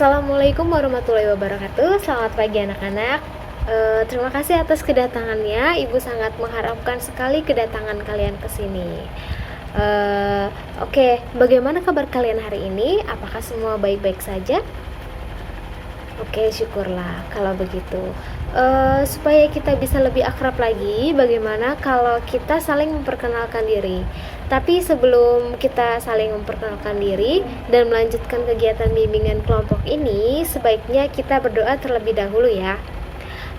Assalamualaikum warahmatullahi wabarakatuh. Selamat pagi anak-anak. Terima kasih atas kedatangannya. Ibu sangat mengharapkan sekali kedatangan kalian ke sini. Oke, bagaimana kabar kalian hari ini? Apakah semua baik-baik saja? Oke, syukurlah kalau begitu. Supaya kita bisa lebih akrab lagi, bagaimana kalau kita saling memperkenalkan diri? Tapi sebelum kita saling memperkenalkan diri dan melanjutkan kegiatan bimbingan kelompok ini, sebaiknya kita berdoa terlebih dahulu ya,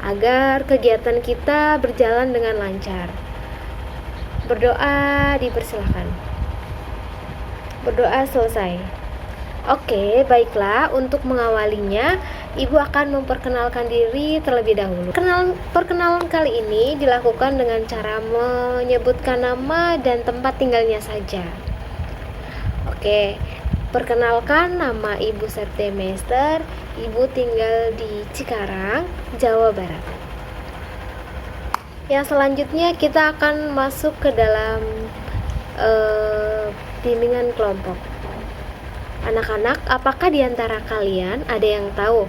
agar kegiatan kita berjalan dengan lancar. Berdoa dipersilahkan. Berdoa selesai. Oke, baiklah. Untuk mengawalinya, Ibu akan memperkenalkan diri terlebih dahulu. Perkenalan kali ini dilakukan dengan cara menyebutkan nama dan tempat tinggalnya saja. Oke, perkenalkan, nama Ibu Septemester. Ibu tinggal di Cikarang, Jawa Barat. Yang selanjutnya kita akan masuk ke dalam bimbingan kelompok. Anak-anak, apakah di antara kalian ada yang tahu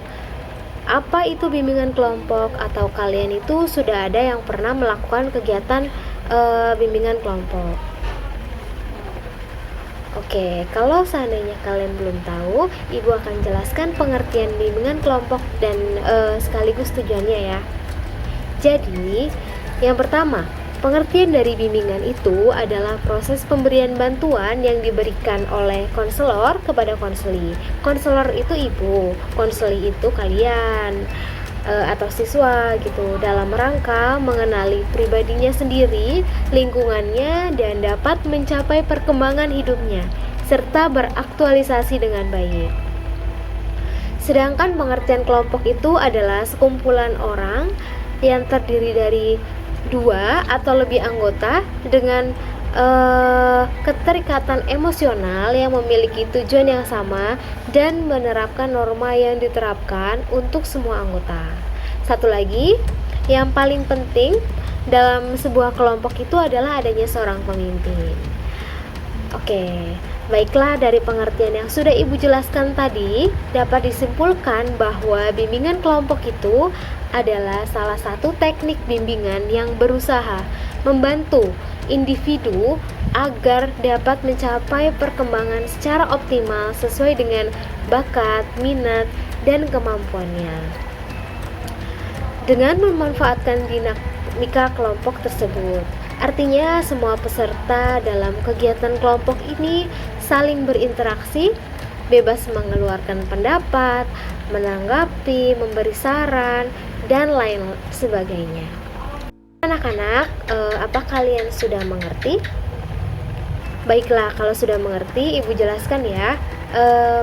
apa itu bimbingan kelompok, atau kalian itu sudah ada yang pernah melakukan kegiatan bimbingan kelompok? Oke, kalau seandainya kalian belum tahu, Ibu akan jelaskan pengertian bimbingan kelompok dan sekaligus tujuannya ya. Jadi, yang pertama, pengertian dari bimbingan itu adalah proses pemberian bantuan yang diberikan oleh konselor kepada konseli. Konselor itu ibu, konseli itu kalian atau siswa gitu, dalam rangka mengenali pribadinya sendiri, lingkungannya, dan dapat mencapai perkembangan hidupnya serta beraktualisasi dengan baik. Sedangkan pengertian kelompok itu adalah sekumpulan orang yang terdiri dari 2 atau lebih anggota dengan keterikatan emosional yang memiliki tujuan yang sama dan menerapkan norma yang diterapkan untuk semua anggota. Satu lagi, yang paling penting dalam sebuah kelompok itu adalah adanya seorang pemimpin. Oke, baiklah, dari pengertian yang sudah Ibu jelaskan tadi, dapat disimpulkan bahwa bimbingan kelompok itu adalah salah satu teknik bimbingan yang berusaha membantu individu agar dapat mencapai perkembangan secara optimal sesuai dengan bakat, minat, dan kemampuannya. Dengan memanfaatkan dinamika kelompok tersebut, artinya semua peserta dalam kegiatan kelompok ini saling berinteraksi, bebas mengeluarkan pendapat, menanggapi, memberi saran, dan lain sebagainya. Anak-anak, apa kalian sudah mengerti? Baiklah, kalau sudah mengerti, Ibu jelaskan ya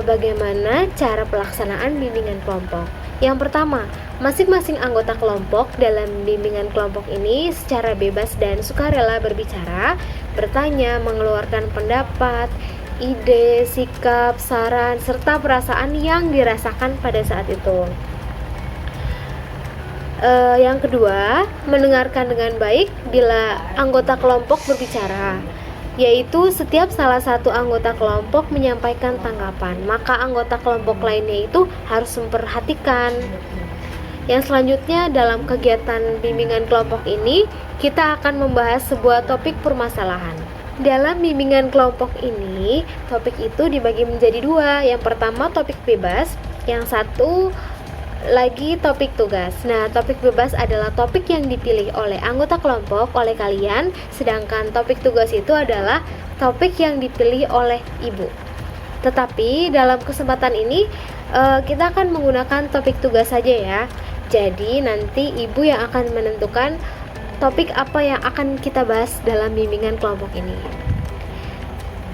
bagaimana cara pelaksanaan bimbingan kelompok. Yang pertama, masing-masing anggota kelompok dalam bimbingan kelompok ini secara bebas dan sukarela berbicara, bertanya, mengeluarkan pendapat, ide, sikap, saran, serta perasaan yang dirasakan pada saat itu. Yang kedua, mendengarkan dengan baik bila anggota kelompok berbicara, yaitu setiap salah satu anggota kelompok menyampaikan tanggapan, maka anggota kelompok lainnya itu harus memperhatikan. Yang selanjutnya, dalam kegiatan bimbingan kelompok ini, kita akan membahas sebuah topik permasalahan. Dalam bimbingan kelompok ini, topik itu dibagi menjadi 2. Yang pertama topik bebas, yang satu lagi topik tugas. Nah, topik bebas adalah topik yang dipilih oleh anggota kelompok, oleh kalian, sedangkan topik tugas itu adalah topik yang dipilih oleh Ibu. Tetapi dalam kesempatan ini kita akan menggunakan topik tugas saja ya. Jadi nanti Ibu yang akan menentukan topik apa yang akan kita bahas dalam bimbingan kelompok ini.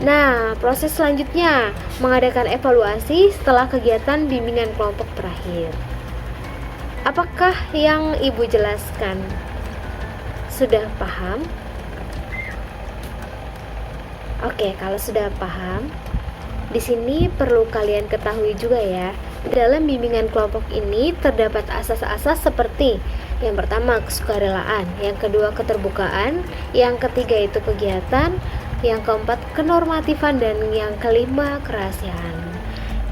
Nah, proses selanjutnya mengadakan evaluasi setelah kegiatan bimbingan kelompok berakhir. Apakah yang Ibu jelaskan sudah paham? Oke, kalau sudah paham, di sini perlu kalian ketahui juga ya, dalam bimbingan kelompok ini terdapat asas-asas seperti yang pertama kesukarelaan, yang kedua keterbukaan, yang ketiga itu kegiatan, yang keempat kenormatifan, dan yang kelima kerahasiaan.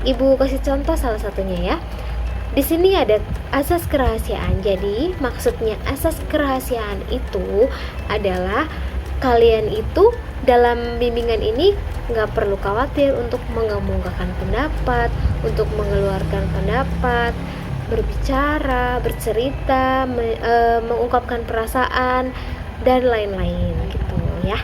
Ibu kasih contoh salah satunya ya. Di sini ada asas kerahasiaan. Jadi, maksudnya asas kerahasiaan itu adalah kalian itu dalam bimbingan ini nggak perlu khawatir untuk mengemukakan pendapat, untuk mengeluarkan pendapat, berbicara, bercerita, mengungkapkan perasaan dan lain-lain gitu ya.